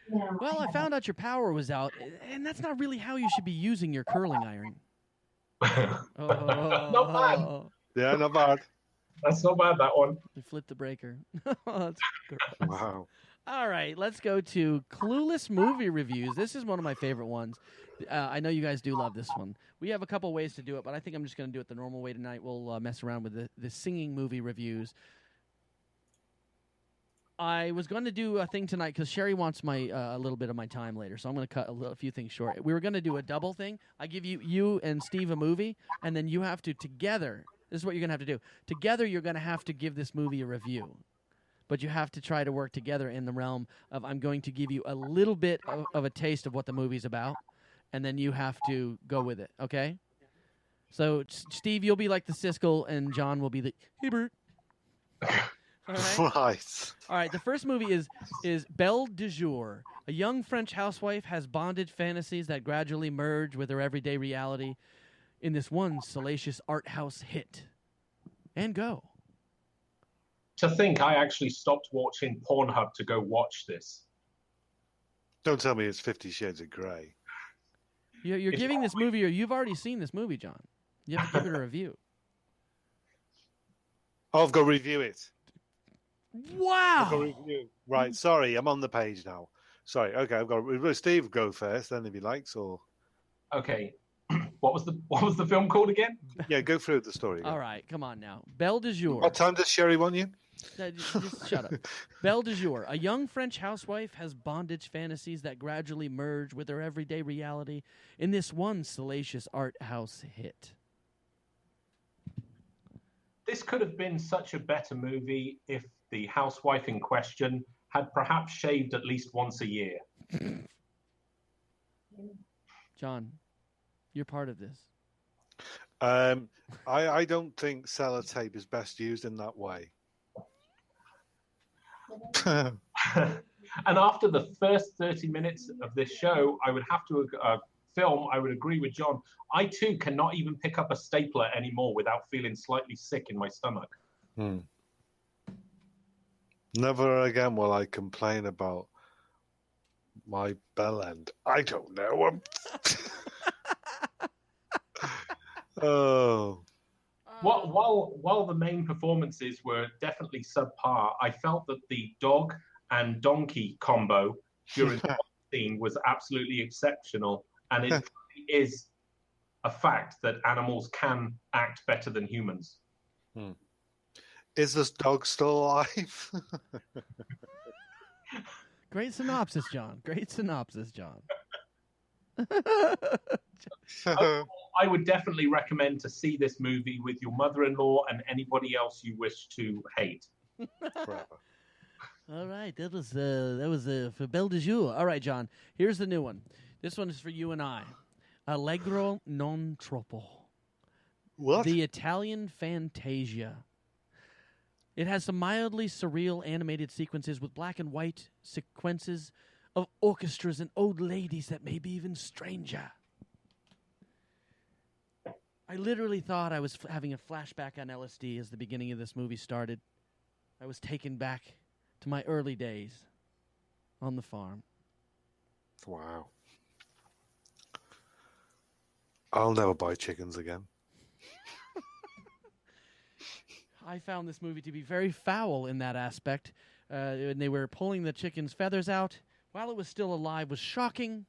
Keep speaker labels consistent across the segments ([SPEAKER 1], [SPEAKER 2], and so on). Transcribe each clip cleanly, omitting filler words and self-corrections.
[SPEAKER 1] Well, I found out your power was out, and that's not really how you should be using your curling iron.
[SPEAKER 2] Not bad.
[SPEAKER 3] Yeah, not bad.
[SPEAKER 2] That's not bad, that one.
[SPEAKER 1] You flipped the breaker. That's gross.
[SPEAKER 3] Wow.
[SPEAKER 1] All right, let's go to Clueless movie reviews. This is one of my favorite ones. I know you guys do love this one. We have a couple ways to do it, but I think I'm just going to do it the normal way tonight. We'll mess around with the singing movie reviews. I was going to do a thing tonight because Sherry wants my a little bit of my time later, so I'm going to cut a few things short. We were going to do a double thing. I give you and Steve a movie, and then you have to together. This is what you're going to have to do. Together, you're going to have to give this movie a review. But you have to try to work together in the realm of I'm going to give you a little bit of a taste of what the movie's about, and then you have to go with it, okay? So, Steve, you'll be like the Siskel, and John will be the Hebert. All right. All right. The first movie is Belle de Jour. A young French housewife has bondage fantasies that gradually merge with her everyday reality in this one salacious art house hit. And go.
[SPEAKER 2] To think I actually stopped watching Pornhub to go watch this.
[SPEAKER 3] Don't tell me it's 50 Shades of Grey.
[SPEAKER 1] You're giving this movie, or you've already seen this movie, John. You have to give it a review.
[SPEAKER 3] Oh, I've got to review it.
[SPEAKER 1] Wow.
[SPEAKER 3] Right, sorry, I'm on the page now. Sorry, okay, I've got to, Steve go first, then if he likes, or
[SPEAKER 2] okay. What was the film called again?
[SPEAKER 3] Yeah, go through the story again.
[SPEAKER 1] All right, come on now. Belle de Jour.
[SPEAKER 3] What time does Sherry want you?
[SPEAKER 1] Just shut up. Belle de Jour. A young French housewife has bondage fantasies that gradually merge with her everyday reality in this one salacious art house hit.
[SPEAKER 2] This could have been such a better movie if the housewife in question had perhaps shaved at least once a year.
[SPEAKER 1] John, you're part of this.
[SPEAKER 3] I don't think sellotape is best used in that way.
[SPEAKER 2] And after the first 30 minutes of this show, I would have to I would agree with John. I too cannot even pick up a stapler anymore without feeling slightly sick in my stomach.
[SPEAKER 3] Never again will I complain about my bell end. I don't know. Oh.
[SPEAKER 2] While the main performances were definitely subpar, I felt that the dog and donkey combo during the scene was absolutely exceptional. And it is a fact that animals can act better than humans.
[SPEAKER 3] Is this dog still alive?
[SPEAKER 1] Great synopsis, John.
[SPEAKER 2] I would definitely recommend to see this movie with your mother-in-law and anybody else you wish to hate.
[SPEAKER 3] Forever.
[SPEAKER 1] All right, that was for Belle de Jour. All right, John, here's the new one. This one is for you and I. Allegro non troppo.
[SPEAKER 3] What?
[SPEAKER 1] The Italian Fantasia. It has some mildly surreal animated sequences with black and white sequences of orchestras and old ladies that may be even stranger. I literally thought I was having a flashback on LSD as the beginning of this movie started. I was taken back to my early days on the farm.
[SPEAKER 3] Wow. I'll never buy chickens again.
[SPEAKER 1] I found this movie to be very foul in that aspect. When they were pulling the chicken's feathers out while it was still alive was shocking.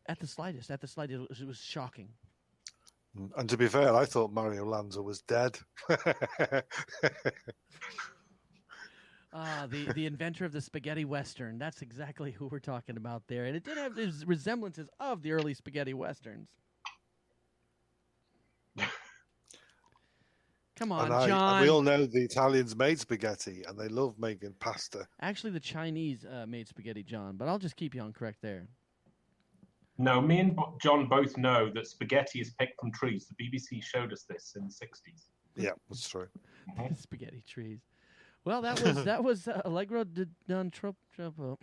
[SPEAKER 1] At the slightest, it was shocking.
[SPEAKER 3] And to be fair, I thought Mario Lanza was dead.
[SPEAKER 1] The inventor of the spaghetti western. That's exactly who we're talking about there. And it did have these resemblances of the early spaghetti westerns. Come on, John.
[SPEAKER 3] We all know the Italians made spaghetti, and they love making pasta.
[SPEAKER 1] Actually, the Chinese made spaghetti, John, but I'll just keep you on correct there.
[SPEAKER 2] No, me and John both know that spaghetti is picked from trees. The BBC showed us this in the 60s.
[SPEAKER 3] Yeah, that's true.
[SPEAKER 1] Spaghetti trees. Well, that was Allegro non troppo.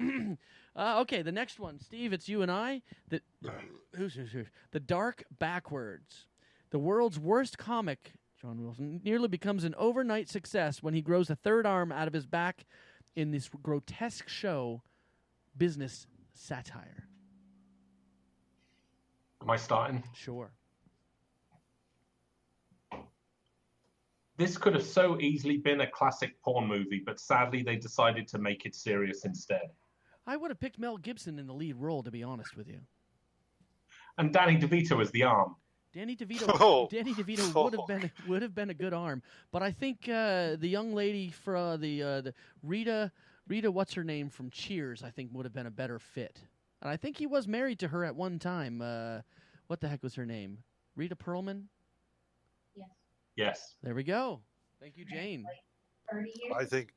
[SPEAKER 1] Okay, the next one, Steve. It's you and I. The Dark Backwards. The world's worst comic, John Wilson, nearly becomes an overnight success when he grows a third arm out of his back in this grotesque show, business satire?
[SPEAKER 2] Am I starting?
[SPEAKER 1] Sure.
[SPEAKER 2] This could have so easily been a classic porn movie, but sadly they decided to make it serious instead.
[SPEAKER 1] I would have picked Mel Gibson in the lead role, to be honest with you.
[SPEAKER 2] And Danny DeVito as the arm.
[SPEAKER 1] Danny DeVito
[SPEAKER 3] Oh.
[SPEAKER 1] would have been a good arm, but I think the young lady for the Rita, what's her name from Cheers, I think would have been a better fit. And I think he was married to her at one time. What the heck was her name? Rita Perlman?
[SPEAKER 2] Yes.
[SPEAKER 1] There we go. Thank you, Jane.
[SPEAKER 3] I think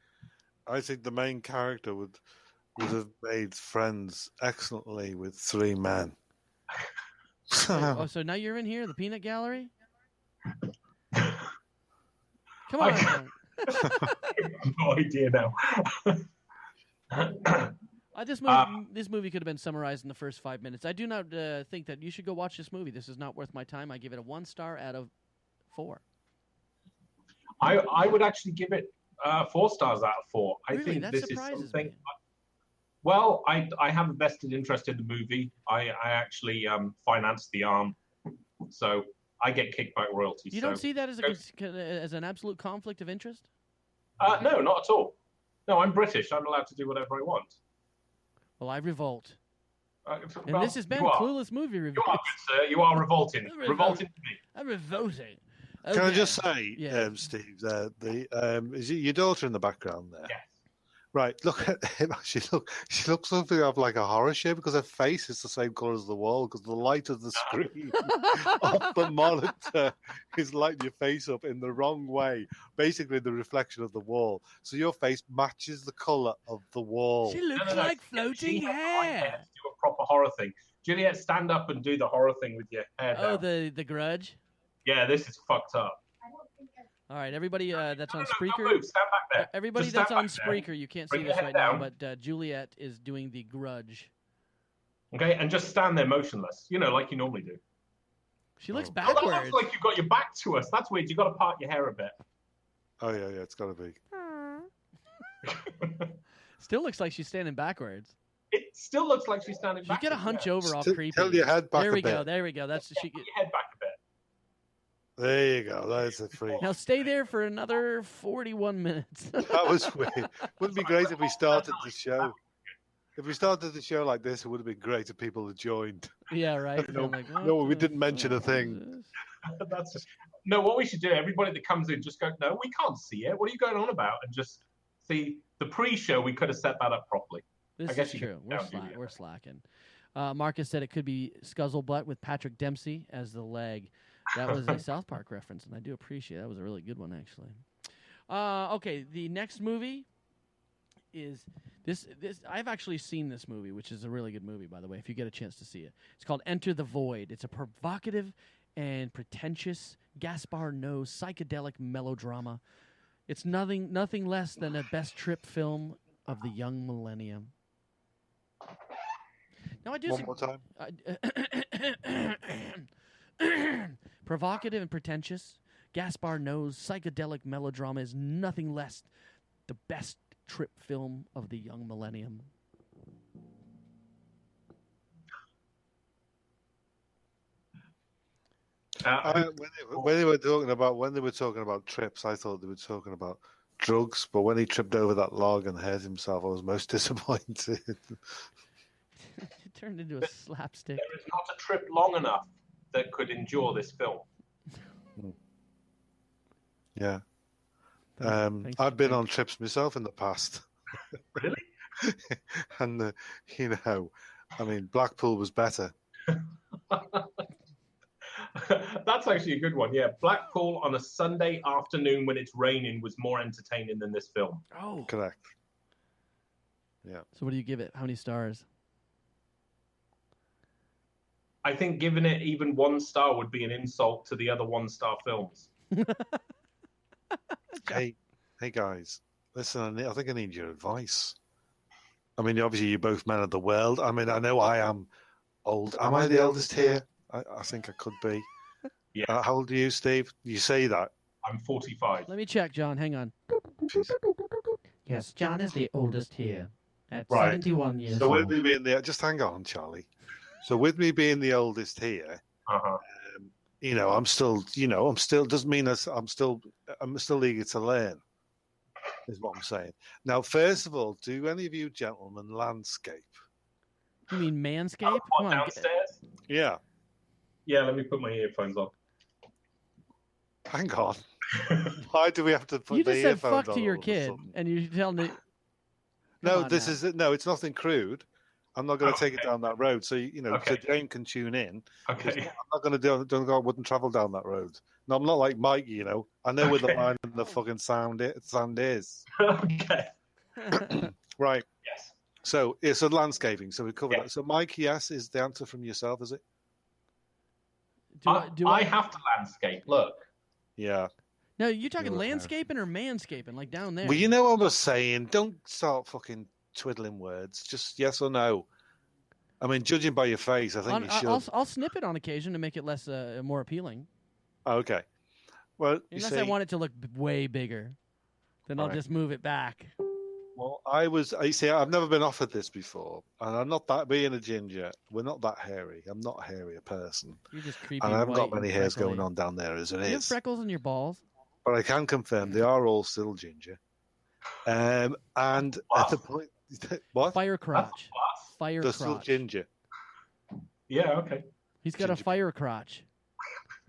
[SPEAKER 3] the main character would have made friends excellently with three men.
[SPEAKER 1] Oh, so now you're in here, the peanut gallery? Come on.
[SPEAKER 2] I have no idea now.
[SPEAKER 1] This movie could have been summarized in the first 5 minutes. I do not think that you should go watch this movie. This is not worth my time. I give it a 1 star out of 4.
[SPEAKER 2] I would actually give it 4 stars out of 4. I
[SPEAKER 1] Really?
[SPEAKER 2] think
[SPEAKER 1] That
[SPEAKER 2] this is
[SPEAKER 1] surprises
[SPEAKER 2] something.
[SPEAKER 1] me.
[SPEAKER 2] Well, I have a vested interest in the movie. I actually financed the arm, so I get kickback royalties.
[SPEAKER 1] You don't see that as an absolute conflict of interest?
[SPEAKER 2] No, not at all. No, I'm British. I'm allowed to do whatever I want.
[SPEAKER 1] Well, I revolt. And
[SPEAKER 2] Well,
[SPEAKER 1] this has been
[SPEAKER 2] you are.
[SPEAKER 1] Clueless Movie Review.
[SPEAKER 2] You are good, sir. You are revolting. Revolting to me.
[SPEAKER 1] I'm revolting.
[SPEAKER 3] Can I
[SPEAKER 1] Okay.
[SPEAKER 3] just say,
[SPEAKER 1] Yeah.
[SPEAKER 3] Steve, is it your daughter in the background there?
[SPEAKER 2] Yes.
[SPEAKER 3] Right, look at him. She looks something of like a horror show because her face is the same colour as the wall because the light of the screen of the monitor is lighting your face up in the wrong way, basically the reflection of the wall. So your face matches the colour of the wall.
[SPEAKER 1] She looks
[SPEAKER 2] No.
[SPEAKER 1] like
[SPEAKER 2] She
[SPEAKER 1] floating
[SPEAKER 2] has the right hair
[SPEAKER 1] hair.
[SPEAKER 2] to do a proper horror thing. Juliet, stand up and do the horror thing with your hair
[SPEAKER 1] Oh,
[SPEAKER 2] down.
[SPEAKER 1] the Grudge.
[SPEAKER 2] Yeah, this is fucked up.
[SPEAKER 1] All right, everybody that's on
[SPEAKER 2] No,
[SPEAKER 1] Spreaker.
[SPEAKER 2] don't move. Stand back there.
[SPEAKER 1] Everybody
[SPEAKER 2] Just
[SPEAKER 1] that's
[SPEAKER 2] stand
[SPEAKER 1] on
[SPEAKER 2] back there.
[SPEAKER 1] Spreaker, you can't
[SPEAKER 2] Bring
[SPEAKER 1] see
[SPEAKER 2] your
[SPEAKER 1] this
[SPEAKER 2] head
[SPEAKER 1] right now,
[SPEAKER 2] down.
[SPEAKER 1] but Juliet is doing the Grudge.
[SPEAKER 2] Okay, and just stand there motionless. You know, like you normally do.
[SPEAKER 1] She looks
[SPEAKER 3] Oh.
[SPEAKER 2] Oh, that
[SPEAKER 1] backwards.
[SPEAKER 2] looks like you've got your back to us. That's weird. You've got to part your hair a bit.
[SPEAKER 3] Oh yeah, it's got to be.
[SPEAKER 1] Still looks like she's standing backwards.
[SPEAKER 2] It still looks like she's standing
[SPEAKER 1] You
[SPEAKER 2] back.
[SPEAKER 1] get a hunch over all
[SPEAKER 3] Tilt
[SPEAKER 1] creepy.
[SPEAKER 3] your head back
[SPEAKER 1] There
[SPEAKER 3] a
[SPEAKER 1] we go.
[SPEAKER 3] bit.
[SPEAKER 1] There we go. That's she.
[SPEAKER 2] Put your head back a bit.
[SPEAKER 3] There you go. That's a freak.
[SPEAKER 1] Now stay there for another 41 minutes.
[SPEAKER 3] That was weird. Wouldn't it be great if we started the show? If we started the show like this, it would have been great if people had joined.
[SPEAKER 1] Yeah, right.
[SPEAKER 3] No,
[SPEAKER 1] I'm like,
[SPEAKER 3] no,
[SPEAKER 1] what
[SPEAKER 3] we
[SPEAKER 1] the
[SPEAKER 3] didn't mention a
[SPEAKER 1] fuck
[SPEAKER 3] thing.
[SPEAKER 1] is this?
[SPEAKER 2] That's just, no. What we should do, everybody that comes in, just go. No, we can't see it. What are you going on about? And just see the pre-show. We could have set that up properly.
[SPEAKER 1] This
[SPEAKER 2] I guess
[SPEAKER 1] is
[SPEAKER 2] you
[SPEAKER 1] true.
[SPEAKER 2] could
[SPEAKER 1] We're,
[SPEAKER 2] down Julia.
[SPEAKER 1] we're slacking. Marcus said it could be Scuzzlebutt with Patrick Dempsey as the leg. That was a South Park reference, and I do appreciate it. That was a really good one, actually. Okay, the next movie is this. I've actually seen this movie, which is a really good movie, by the way, if you get a chance to see it. It's called Enter the Void. It's a provocative and pretentious Gaspar Noé psychedelic melodrama. It's nothing less than a best trip film of the young millennium. Now I do
[SPEAKER 3] One more time.
[SPEAKER 1] Provocative and pretentious, Gaspar Noé's psychedelic melodrama is nothing less the best trip film of the young millennium.
[SPEAKER 3] When they were talking about trips, I thought they were talking about drugs. But when he tripped over that log and hurt himself, I was most disappointed.
[SPEAKER 1] It turned into a slapstick.
[SPEAKER 2] There is not a trip long enough that could endure this film.
[SPEAKER 3] Yeah.
[SPEAKER 1] Thanks.
[SPEAKER 3] I've been on trips myself in the past.
[SPEAKER 2] Really?
[SPEAKER 3] And, I mean, Blackpool was better.
[SPEAKER 2] That's actually a good one. Yeah, Blackpool on a Sunday afternoon when it's raining was more entertaining than this film.
[SPEAKER 1] Oh.
[SPEAKER 3] Correct. Yeah.
[SPEAKER 1] So what do you give it? How many stars?
[SPEAKER 2] I think giving it even 1 star would be an insult to the other 1-star films.
[SPEAKER 3] Hey guys, listen, I think I need your advice. I mean, obviously you're both men of the world. I mean, I know I am old. Am I the eldest here? I think I could be.
[SPEAKER 2] Yeah.
[SPEAKER 3] How old are you, Steve? You say that.
[SPEAKER 2] I'm 45.
[SPEAKER 1] Let me check, John. Hang on.
[SPEAKER 3] Jeez.
[SPEAKER 1] Yes, John is the oldest here at
[SPEAKER 3] Right.
[SPEAKER 1] 71 years
[SPEAKER 3] So with
[SPEAKER 1] old.
[SPEAKER 3] me being the just hang on, Charlie. So with me being the oldest here, I'm still doesn't mean I'm still eager to learn. Is what I'm saying. Now, first of all, do any of you gentlemen landscape?
[SPEAKER 1] You mean manscape? Come on.
[SPEAKER 2] Downstairs?
[SPEAKER 3] Yeah.
[SPEAKER 2] Yeah, let me put my earphones on.
[SPEAKER 3] Hang on. Why do we have to put
[SPEAKER 1] You
[SPEAKER 3] the
[SPEAKER 1] just said
[SPEAKER 3] earphones
[SPEAKER 1] fuck
[SPEAKER 3] on
[SPEAKER 1] to your
[SPEAKER 3] all of a
[SPEAKER 1] kid,
[SPEAKER 3] sudden?
[SPEAKER 1] and you're telling me.
[SPEAKER 3] No, it's nothing crude. I'm not going to take it down that road. So so Jane can tune in.
[SPEAKER 2] Okay.
[SPEAKER 3] I'm not going to do. I wouldn't travel down that road. No, I'm not like Mike. I know where the line and the fucking sand is.
[SPEAKER 2] Okay.
[SPEAKER 3] Right.
[SPEAKER 2] Yes.
[SPEAKER 3] So it's landscaping. So we covered that. So Mike, yes, is the answer from yourself, is it?
[SPEAKER 2] I have to landscape. Look.
[SPEAKER 3] Yeah.
[SPEAKER 1] No, you're talking landscaping or manscaping, like down there.
[SPEAKER 3] Well, you know what I was saying. Don't start fucking twiddling words. Just yes or no. I mean, judging by your face, I think you should.
[SPEAKER 1] I'll snip it on occasion to make it less more appealing.
[SPEAKER 3] Okay. Well,
[SPEAKER 1] unless I want it to look way bigger, then I'll just move it back.
[SPEAKER 3] Well, I've never been offered this before, and I'm not that being a ginger. We're not that hairy. I'm not a hairier person.
[SPEAKER 1] You're just creepy.
[SPEAKER 3] And I haven't got many hairs going on down there as it is.
[SPEAKER 1] You have freckles on your balls.
[SPEAKER 3] But I can confirm they are all still ginger. And at the point, what?
[SPEAKER 1] Fire crotch. Fire
[SPEAKER 3] They're
[SPEAKER 1] crotch.
[SPEAKER 3] still ginger.
[SPEAKER 2] Yeah. Okay.
[SPEAKER 1] He's got a fire crotch.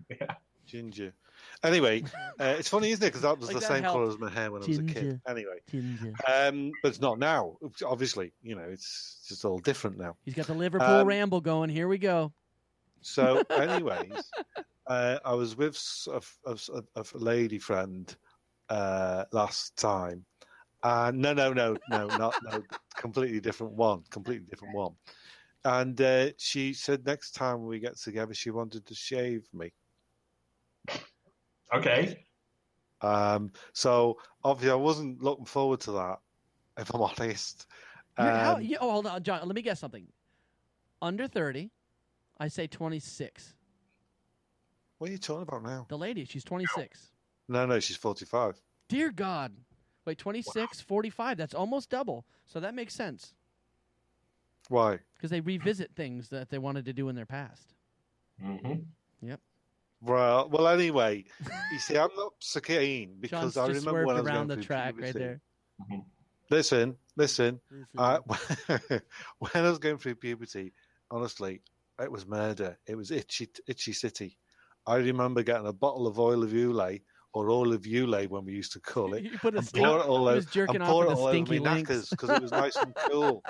[SPEAKER 2] Yeah.
[SPEAKER 3] Ginger. Anyway, it's funny, isn't it? Because that was
[SPEAKER 1] Like
[SPEAKER 3] the
[SPEAKER 1] that
[SPEAKER 3] same
[SPEAKER 1] helped.
[SPEAKER 3] colour as my hair when I was a kid. Anyway,
[SPEAKER 1] Ginger.
[SPEAKER 3] but it's not now. Obviously, it's just all different now.
[SPEAKER 1] He's got the Liverpool ramble going. Here we go.
[SPEAKER 3] So, anyways, I was with a lady friend last time. No, completely different one. And she said next time we get together, she wanted to shave me.
[SPEAKER 2] Okay.
[SPEAKER 3] So obviously I wasn't looking forward to that, if I'm honest.
[SPEAKER 1] Hold on, John. Let me guess something. Under 30, I say 26.
[SPEAKER 3] What are you talking about now?
[SPEAKER 1] The lady, she's 26.
[SPEAKER 3] No, she's 45.
[SPEAKER 1] Dear God. Wait, 26, 45. That's almost double. So that makes sense.
[SPEAKER 3] Why?
[SPEAKER 1] Because they revisit things that they wanted to do in their past.
[SPEAKER 2] Mm-hmm.
[SPEAKER 1] Yep.
[SPEAKER 3] Well, anyway, you see, I'm not so keen because I remember when I was
[SPEAKER 1] around
[SPEAKER 3] going
[SPEAKER 1] the
[SPEAKER 3] through
[SPEAKER 1] track
[SPEAKER 3] puberty.
[SPEAKER 1] right there.
[SPEAKER 2] Mm-hmm.
[SPEAKER 3] Listen. When I was going through puberty, honestly, it was murder. It was itchy city. I remember getting a bottle of oil of Ulay, or oil of Ulay when we used to call it,
[SPEAKER 1] You put
[SPEAKER 3] and pour it all over my
[SPEAKER 1] stinky
[SPEAKER 3] knackers because it was nice and cool.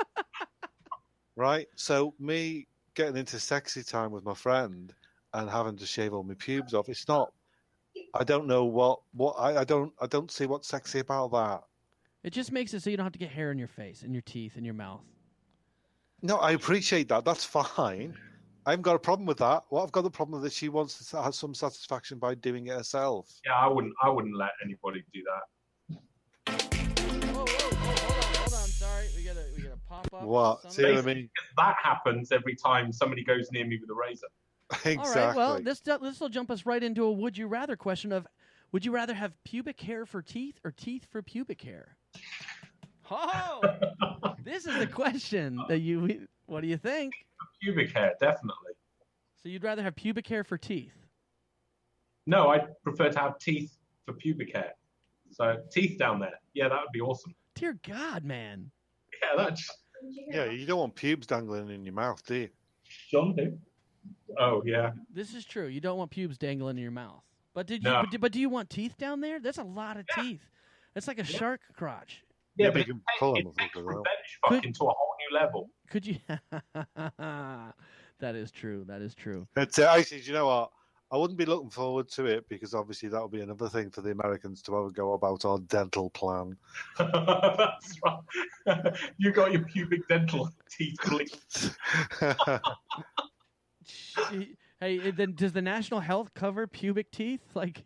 [SPEAKER 3] Right? So me getting into sexy time with my friend and having to shave all my pubes off, it's not. I don't know I don't see what's sexy about that.
[SPEAKER 1] It just makes it so you don't have to get hair in your face, in your teeth, in your mouth.
[SPEAKER 3] No, I appreciate that. That's fine. I haven't got a problem with that. What I've got the problem with is she wants to have some satisfaction by doing it herself.
[SPEAKER 2] Yeah, I wouldn't let anybody do that.
[SPEAKER 1] Hold on. Sorry, we gotta pop up.
[SPEAKER 3] What? See what I mean?
[SPEAKER 2] That happens every time somebody goes near me with a razor.
[SPEAKER 3] Exactly.
[SPEAKER 1] All right. Well, this will jump us right into a would you rather question of: would you rather have pubic hair for teeth or teeth for pubic hair? Oh, this is the question that you. What do you think?
[SPEAKER 2] Pubic hair, definitely.
[SPEAKER 1] So you'd rather have pubic hair for teeth?
[SPEAKER 2] No, I'd prefer to have teeth for pubic hair. So teeth down there. Yeah, that would be awesome.
[SPEAKER 1] Dear God, man.
[SPEAKER 2] Yeah, that's.
[SPEAKER 3] Yeah, you don't want pubes dangling in your mouth, do you?
[SPEAKER 2] John, who? Oh, yeah.
[SPEAKER 1] This is true. You don't want pubes dangling in your mouth. But do you want teeth down there? That's a lot of teeth. It's like a shark crotch.
[SPEAKER 2] Yeah,
[SPEAKER 3] Maybe
[SPEAKER 2] but
[SPEAKER 3] you can pull them.
[SPEAKER 2] it takes revenge fucking to a whole new level.
[SPEAKER 1] Could you? That is true.
[SPEAKER 3] But actually, do you know what? I wouldn't be looking forward to it because obviously that would be another thing for the Americans to ever go about our dental plan.
[SPEAKER 2] That's right. You got your pubic dental teeth bleached.
[SPEAKER 1] Hey, then does the national health cover pubic teeth? Like,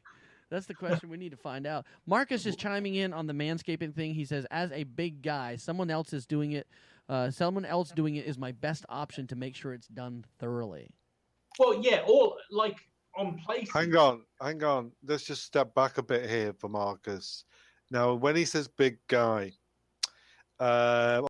[SPEAKER 1] that's the question we need to find out. Marcus is chiming in on the manscaping thing. He says, as a big guy, someone else doing it is my best option to make sure it's done thoroughly.
[SPEAKER 2] Well, yeah, or like on places.
[SPEAKER 3] Hang on. Let's just step back a bit here for Marcus. Now, when he says big guy, Uh,